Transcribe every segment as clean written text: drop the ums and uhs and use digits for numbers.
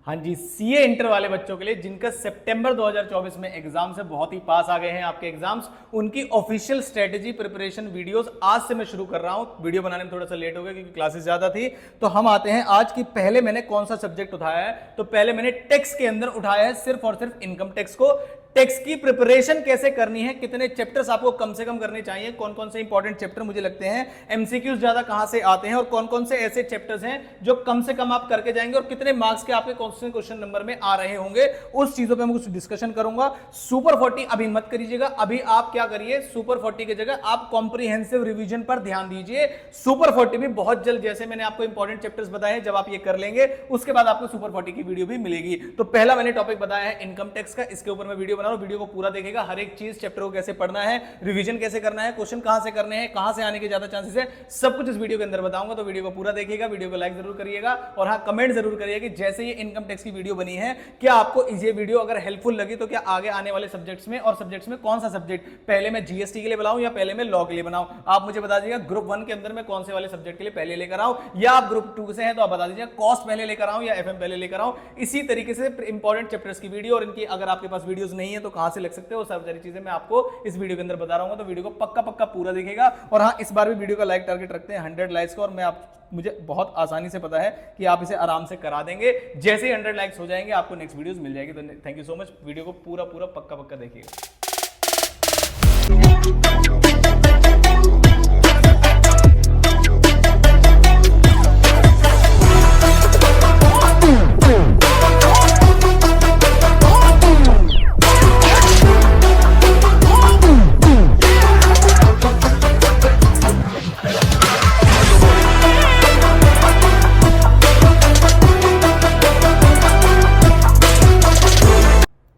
हाँ जी, CA inter वाले बच्चों के लिए जिनका सितंबर 2024 में एग्जाम से बहुत ही पास आ गए हैं आपके एग्जाम्स, उनकी ऑफिशियल स्ट्रेटेजी प्रिपरेशन वीडियोस आज से मैं शुरू कर रहा हूं। वीडियो बनाने में थोड़ा सा लेट हो गया क्योंकि क्लासेस ज्यादा थी। तो हम आते हैं आज की। पहले मैंने कौन सा सब्जेक्ट उठाया है, तो पहले मैंने टैक्स के अंदर उठाया है सिर्फ और सिर्फ इनकम टैक्स को। टैक्स की प्रिपरेशन कैसे करनी है, कितने चैप्टर्स आपको कम से कम करने चाहिए, कौन कौन से इंपॉर्टेंट चैप्टर मुझे लगते हैं, एमसीक्यूज ज्यादा कहां से आते हैं और कौन कौन से ऐसे चैप्टर्स हैं जो कम से कम आप करके जाएंगे और कितने मार्क्स के आपके क्वेश्चन नंबर में आ रहे होंगे, उस चीजों पे मैं कुछ डिस्कशन करूंगा। सुपर 40 अभी मत करिएगा। अभी आप क्या करिए, सुपर 40 की जगह आप कॉम्प्रिहेंसिव रिवीजन पर ध्यान दीजिए। सुपर 40 भी बहुत जल्द, जैसे मैंने आपको इंपॉर्टेंट चैप्टर्स बताए, जब आप ये कर लेंगे उसके बाद आपको सुपर 40 की वीडियो भी मिलेगी। तो पहला मैंने टॉपिक बताया है इनकम टैक्स का, इसके ऊपर मैं वीडियो बना रहा हूं। वीडियो को पूरा देखेगा, हर एक चीज चैप्टर को कैसे पढ़ना है, रिवीजन कैसे करना है, क्वेश्चन कहां से करने हैं, कहां से आने के ज्यादा चांसेस है, सब कुछ इस वीडियो के अंदर बताऊंगा। तो वीडियो को पूरा देखिएगा, वीडियो को लाइक जरूर करिएगा और हाँ कमेंट जरूर करिएगा कि जैसे ये इनकम टैक्स की वीडियो बनी है, क्या आपको ये वीडियो अगर हेल्पफुल लगी तो क्या आगे आने वाले सब्जेक्ट्स में, और सब्जेक्ट्स में कौन सा सब्जेक्ट पहले मैं जीएसटी के लिए बनाऊं या पहले मैं लॉ के लिए बनाऊं, आप मुझे बता दीजिएगा। ग्रुप 1 के अंदर मैं कौन से वाले सब्जेक्ट के लिए पहले लेकर आऊं, या आप ग्रुप 2 से हैं तो आप बता दीजिए कॉस्ट पहले लेकर आऊं या एफएम पहले लेकर आऊं। इसी तरीके से इंपॉर्टेंट चैप्टर्स की वीडियो, और इनकी अगर आपके पास वीडियोस नहीं है तो कहां से लग सकते हो, सब सारी चीजें मैं आपको इस वीडियो के अंदर बता रहा हूं। तो वीडियो को पक्का पक्का पूरा देखिएगा। और हाँ, इस बार भी वीडियो का लाइक टारगेट रखते हैं 100 लाइक्स का, और मैं मुझे बहुत आसानी से पता है कि आप इसे आराम से करा देंगे। जैसे ही 100 लाइक्स हो जाएंगे आपको नेक्स्ट वीडियोस मिल जाएगी। तो thank you so much. Video को पूरा पूरा पक्का पक्का देखिएगा।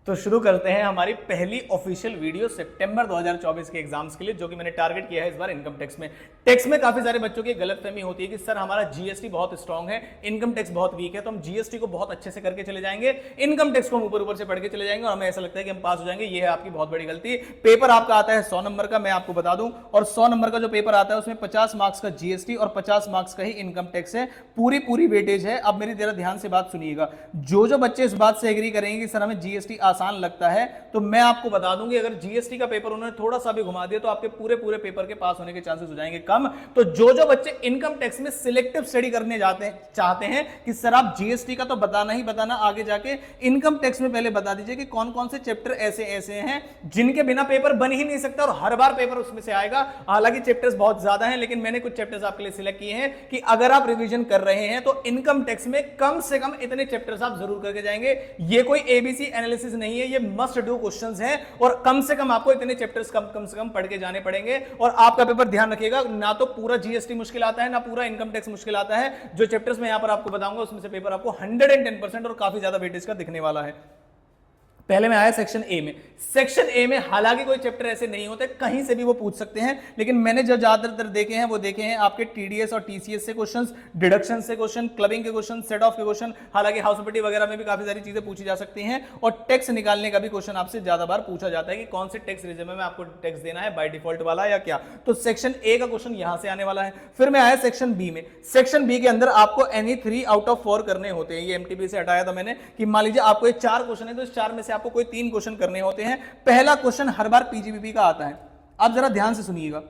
तो शुरू करते हैं हमारी पहली ऑफिशियल वीडियो सितंबर 2024 के एग्जाम्स के लिए, जो कि मैंने टारगेट किया है इस बार इनकम टैक्स में। टैक्स में काफी सारे बच्चों की गलतफहमी होती है कि सर हमारा जीएसटी बहुत स्ट्रांग है, इनकम टैक्स बहुत वीक है, तो हम जीएसटी को बहुत अच्छे से करके चले जाएंगे, इनकम टैक्स को हम ऊपर ऊपर से पढ़ के चले जाएंगे और हमें ऐसा लगता है कि हम पास हो जाएंगे। ये है आपकी बहुत बड़ी गलती। पेपर आपका आता है 100 नंबर का, मैं आपको बता दूं, और 100 नंबर का जो पेपर आता है उसमें 50 मार्क्स का जीएसटी और 50 मार्क्स का ही इनकम टैक्स है। पूरी वेटेज है। अब मेरी जरा ध्यान से बात सुनिएगा। जो बच्चे इस बात से एग्री करेंगे कि सर हमें जीएसटी आसान लगता है, तो मैं आपको बता दूंगी अगर जीएसटी का पेपर उन्होंने थोड़ा सा भी घुमा दिया तो आपके पूरे पेपर के पास होने के चांसेस हो जाएंगे कम। तो जो बच्चे इनकम टैक्स में सिलेक्टिव स्टडी करने चाहते हैं कि सर आप जीएसटी का तो बताना ही बताना, आगे जाके इनकम टैक्स में पहले बता दीजिए कि कौन कौन से चैप्टर ऐसे हैं जिनके बिना पेपर बन ही नहीं सकता और हर बार पेपर उसमें से आएगा। हालांकि चैप्टर्स बहुत ज्यादा हैं, लेकिन मैंने कुछ चैप्टर्स आपके लिए सिलेक्ट किए हैं कि अगर आप रिवीजन कर रहे हैं तो इनकम टैक्स में कम से कम इतने चैप्टर्स आप जरूर करके जाएंगे। ये कोई एबीसी एनालिसिस नहीं है, ये मस्ट डू क्वेश्चंस हैं और कम से कम आपको इतने चैप्टर्स कम से कम पढ़ के जाने पड़ेंगे। और आपका पेपर ध्यान रखिएगा, ना तो पूरा जीएसटी मुश्किल आता है ना पूरा इनकम टैक्स मुश्किल आता है। जो चैप्टर्स मैं यहां पर आपको बताऊंगा उसमें से पेपर आपको 110% और काफी ज्यादा वेटेज का दिखने वाला है। पहले में आया सेक्शन ए में। सेक्शन ए में हालांकि कोई चैप्टर ऐसे नहीं होते, कहीं से भी वो पूछ सकते हैं, लेकिन मैंने जो ज्यादातर देखे हैं वो देखे हैं आपके टीडीएस और टीसीएस से क्वेश्चंस, डिडक्शन से क्वेश्चन, क्लबिंग के क्वेश्चन, सेट ऑफ के क्वेश्चन। हालांकि हाउस प्रॉपर्टी वगैरह में भी काफी सारी चीजें पूछी जा सकती हैं और टैक्स निकालने का भी क्वेश्चन आपसे ज्यादा बार पूछा जाता है कि कौन से टैक्स रिजिम में आपको टैक्स देना है, बाय डिफॉल्ट वाला या क्या। तो सेक्शन ए का क्वेश्चन यहां से आने वाला है। फिर मैं आया सेक्शन बी में। सेक्शन बी के अंदर आपको एनी 3 आउट ऑफ 4 करने होते हैं। ये एमटीबी से हटाया था मैंने कि मान लीजिए आपको 4 क्वेश्चन है तो इस 4 में से आपको कोई 3 क्वेश्चन करने होते हैं। पहला क्वेश्चन हर बार पीजीबीपी का आता है। अब जरा ध्यान से सुनिएगा,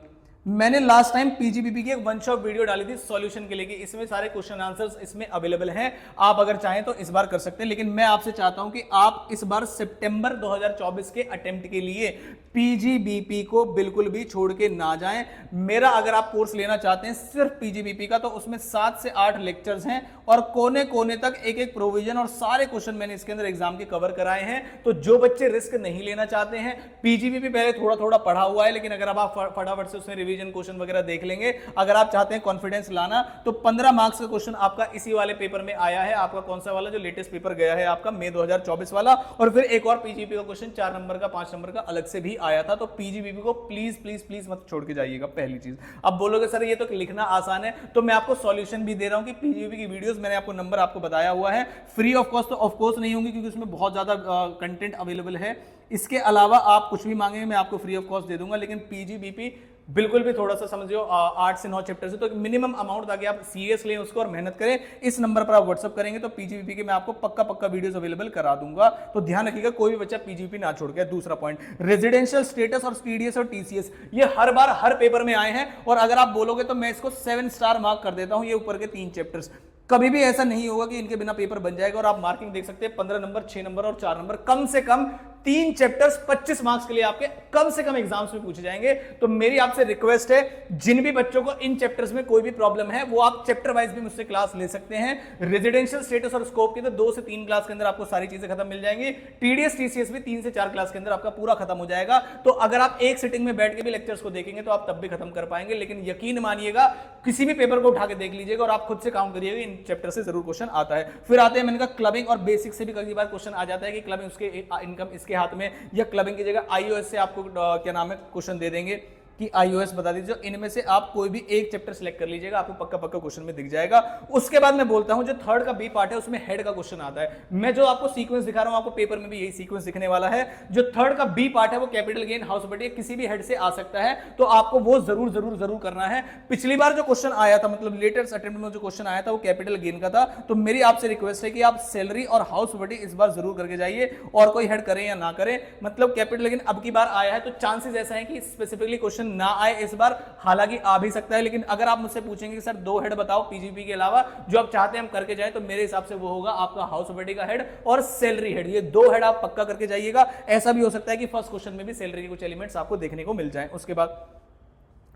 मैंने लास्ट टाइम पीजीबीपी की एक वन शॉट वीडियो डाली थी सॉल्यूशन के लिए, इसमें सारे क्वेश्चन आंसर्स इसमें अवेलेबल हैं, आप अगर चाहें तो इस बार कर सकते हैं। लेकिन मैं आपसे चाहता हूं कि आप इस बार सितंबर 2024 के अटेम्प्ट के लिए पीजीबीपी को बिल्कुल भी छोड़ के ना जाएं। मेरा अगर आप कोर्स लेना चाहते हैं सिर्फ पीजीबीपी का, तो उसमें 7 से 8 लेक्चर्स हैं और कोने कोने तक एक प्रोविजन और सारे क्वेश्चन मैंने इसके अंदर एग्जाम के कवर कराए हैं। तो जो बच्चे रिस्क नहीं लेना चाहते हैं, पीजीबीपी पहले थोड़ा थोड़ा पढ़ा हुआ है, लेकिन अगर आप फटाफट से उसमें रिवीजन क्वेश्चन वगैरह देख लेंगे, अगर आप चाहते हैं कॉन्फिडेंस लाना, तो 15 मार्क्स का क्वेश्चन आपका इसी वाले पेपर में आया है। आपका कौन सा वाला जो लेटेस्ट पेपर गया है आपका मई 2024 वाला, और फिर एक और पीजीबीपी का क्वेश्चन 4 नंबर का 5 नंबर का अलग से भी आया था। तो पीजीबीपी को प्लीज मत छोड़ के जाइएगा, पहली चीज। अब बोलोगे सर ये तो लिखना आसान है, तो मैं आपको सॉल्यूशन भी दे रहा हूं कि पीजीबीपी की वीडियोस मैंने आपको नंबर आपको बताया हुआ है, फ्री ऑफ कॉस्ट तो ऑफ कोर्स नहीं होंगी क्योंकि उसमें बहुत ज्यादा कंटेंट अवेलेबल है। इसके अलावा आप कुछ भी मांगेंगे मैं आपको फ्री ऑफ कॉस्ट दे दूंगा, लेकिन पीजीबीपी बिल्कुल भी थोड़ा सा समझियो 8 से 9 चैप्टर से, तो मिनिमम अमाउंट ताकि आप सीरियस लें उसको और मेहनत करें। इस नंबर पर आप व्हाट्सअप करेंगे तो पीजीवीपी के मैं आपको पक्का पक्का वीडियोस अवेलेबल करा दूंगा। तो ध्यान रखिएगा कोई भी बच्चा पीजीवीपी ना छोड़ के। दूसरा पॉइंट, रेजिडेंशियल स्टेटस और टीडीएस और टीसीएस, ये हर बार हर पेपर में आए हैं, और अगर आप बोलोगे तो मैं इसको 7 स्टार मार्क कर देता हूं। ये ऊपर के 3 चैप्टर्स, कभी भी ऐसा नहीं होगा कि इनके बिना पेपर बन जाएगा। और आप मार्किंग देख सकते हैं 15 नंबर, 6 नंबर और 4 नंबर, कम से कम 3 चैप्टर्स 25 मार्क्स के लिए आपके कम से कम एग्जाम्स में पूछे जाएंगे। तो मेरी आपसे रिक्वेस्ट है, जिन भी बच्चों को इन चैप्टर्स में कोई भी प्रॉब्लम है वो आप चैप्टर वाइज भी मुझसे क्लास ले सकते हैं। रेजिडेंशियल स्टेटस और स्कोप की तो 2 से 3 क्लास के अंदर आपको सारी चीजें खत्म मिल जाएंगी। टीडीएस टीसीएस भी 3 से 4 क्लास के अंदर आपका पूरा खत्म हो जाएगा। तो अगर आप एक सिटिंग में बैठ के भी लेक्चर्स को देखेंगे तो आप तब भी खत्म कर पाएंगे। लेकिन यकीन मानिएगा, किसी भी पेपर को उठा के देख लीजिएगा और आप खुद से काउंट करिएगा, इन चैप्टर से जरूर क्वेश्चन आता है। फिर आते हैं, मैंने कहा क्लबिंग और बेसिक से भी कई बार क्वेश्चन आ जाता है कि क्लबिंग उसके इनकम इसके हाथ में, या क्लबिंग की जगह आईओएस से आपको क्या नाम है क्वेश्चन दे देंगे कि आईओएस बता दीजिए। इनमें से आप कोई भी एक चैप्टर सिलेक्ट कर लीजिएगा, आपको पक्का पक्का क्वेश्चन में दिख जाएगा। उसके बाद मैं बोलता हूं जो थर्ड का बी पार्ट है उसमें हेड का क्वेश्चन आता है। मैं जो आपको सीक्वेंस दिखा रहा हूं, आपको पेपर में भी यही सीक्वेंस दिखने वाला है। जो थर्ड का बी पार्ट है वो कैपिटल गेन, हाउस प्रॉपर्टी, किसी भी हेड से आ सकता है, तो आपको वो जरूर जरूर जरूर करना है। पिछली बार जो क्वेश्चन आया था, मतलब लेटेस्ट अटेम्प्ट में जो क्वेश्चन आया था वो कैपिटल गेन का था। तो मेरी आपसे रिक्वेस्ट है कि आप सैलरी और हाउस प्रॉपर्टी इस बार जरूर करके जाइए, और कोई हेड करें या ना करें। मतलब कैपिटल गेन अब की बार आया है तो चांसेस ऐसा है कि स्पेसिफिकली क्वेश्चन ना आए इस बार, हालांकि आ भी सकता है। लेकिन अगर आप मुझसे पूछेंगे कि सर 2 हेड बताओ पीजीपी के अलावा जो आप चाहते हैं हम करके जाएं, तो मेरे हिसाब से वो होगा आपका हाउस प्रॉपर्टी का हेड और सैलरी हेड। ये 2 हेड आप पक्का करके जाइएगा। ऐसा भी हो सकता है कि फर्स्ट क्वेश्चन में भी सैलरी के कुछ एलिमेंट्स आपको देखने को मिल जाएं। उसके बाद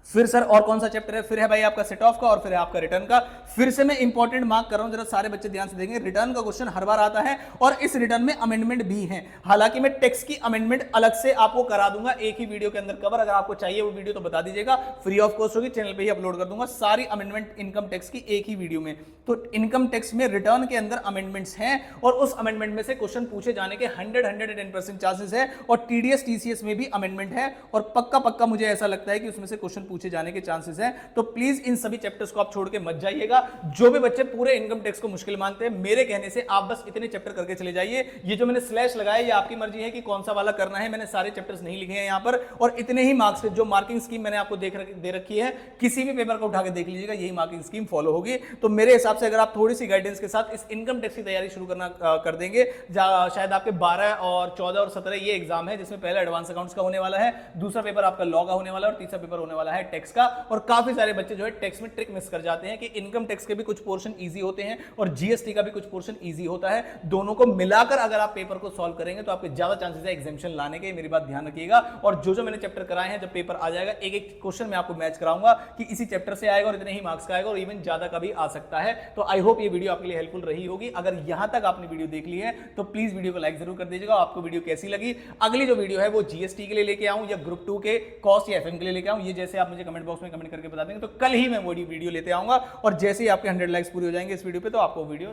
फिर सर और कौन सा चैप्टर है? फिर है भाई आपका सेट ऑफ का, और फिर है आपका रिटर्न का। फिर से मैं इंपॉर्टेंट मार्क कर रहा हूं, जरा सारे बच्चे ध्यान से देखेंगे। रिटर्न का क्वेश्चन हर बार आता है और इस रिटर्न में अमेंडमेंट भी है। हालांकि मैं टेक्स्ट की अमेंडमेंट अलग से आपको करा दूंगा एक ही वीडियो के अंदर कवर। अगर आपको चाहिए वो वीडियो तो बता दीजिएगा, फ्री ऑफ कॉस्ट होगी, चैनल पे ही अपलोड कर दूंगा सारी अमेंडमेंट इनकम टैक्स की एक ही वीडियो में। तो इनकम टैक्स में रिटर्न के अंदर अमेंडमेंट्स हैं और उस अमेंडमेंट में से क्वेश्चन पूछे जाने के 110% चांसेस है। और टीडीएस टीसीएस में भी अमेंडमेंट है और पक्का पक्का मुझे ऐसा लगता है कि उसमें से क्वेश्चन पूछे जाने के चांसेस है। तो प्लीज इन सभी चैप्टर्स को आप छोड़ के मत जाइएगा। जो भी बच्चे पूरे इनकम टैक्स को मुश्किल मानते हैं, मेरे कहने से आप बस इतने चैप्टर करके चले जाइए। ये जो मैंने स्लैश लगाया ये आपकी मर्जी है कि कौन सा वाला करना है। मैंने सारे चैप्टर्स नहीं लिखे हैं यहां पर, और इतने ही मार्क्स जो मार्किंग स्कीम मैंने आपको दे रखी है, किसी भी पेपर को उठा के देख लीजिएगा, यही मार्किंग स्कीम फॉलो होगी। तो मेरे हिसाब से अगर आप थोड़ी सी गाइडेंस के साथ इस इनकम टैक्स की तैयारी शुरू करना कर देंगे, शायद आपके 12 और 14 और 17 ये एग्जाम है, जिसमें पहला एडवांस अकाउंट्स का होने वाला है, दूसरा पेपर आपका लॉ का होने वाला है और तीसरा पेपर होने वाला है टैक्स का। और काफी सारे बच्चे जो है टैक्स में ट्रिक मिस कर जाते हैं कि इनकम टैक्स के भी कुछ पोर्शन इजी होते हैं और जीएसटी का भी कुछ पोर्शन इजी होता है। दोनों को मिलाकर अगर आप पेपर को सॉल्व करेंगे तो आपके ज्यादा चांसेस है एग्जामिनेशन लाने के। मेरी बात ध्यान रखिएगा। और जो मैंने चैप्टर कराए हैं, जब पेपर आ जाएगा एक एक क्वेश्चन मैं आपको मैच कराऊंगा कि इसी चैप्टर से आएगा और इतने ही मार्क्स का आएगा, और इवन ज्यादा का भी आ सकता है। तो आई होप ये वीडियो आपके लिए हेल्पफुल रही होगी। अगर यहां तक आपने वीडियो देख ली है तो प्लीज वीडियो को लाइक जरूर कर दीजिएगा। आपको वीडियो कैसी लगी? अगली जो वीडियो है वो जीएसटी के लिए लेके आऊं या ग्रुप 2 के कॉस्ट या एफएम के लिए लेके आऊं, ये जैसे आप मुझे कमेंट बॉक्स में कमेंट करके बता देंगे तो कल ही मैं वो वीडियो लेते आऊंगा। और जैसे ही आपके 100 लाइक्स पूरी हो जाएंगे इस वीडियो पे तो आपको वीडियो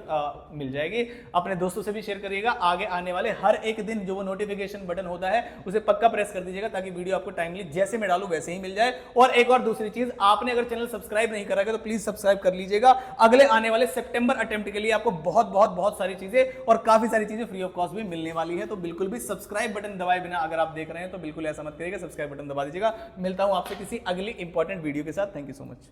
मिल जाएगी। अपने दोस्तों से भी शेयर करिएगा। आगे आने वाले हर एक दिन जो वो नोटिफिकेशन बटन होता है उसे पक्का प्रेस कर दीजिएगा ताकि वीडियो आपको टाइमली जैसे मैं डालूं वैसे ही मिल जाए। और एक और दूसरी चीज, आपने अगर चैनल सब्सक्राइब नहीं करा है तो प्लीज सब्सक्राइब कर लीजिएगा। अगले आने वाले सितंबर अटेम्प्ट के लिए आपको बहुत बहुत बहुत सारी चीजें और काफी सारी चीजें फ्री ऑफ कॉस्ट भी मिलने वाली है। तो बिल्कुल भी सब्सक्राइब बटन दबाए बिना अगर आप देख रहे हैं तो बिल्कुल ऐसा मत करिएगा, सब्सक्राइब बटन दबा दीजिएगा। मिलता हूं आपसे किसी अगली इंपॉर्टेंट वीडियो के साथ। Thank you so much.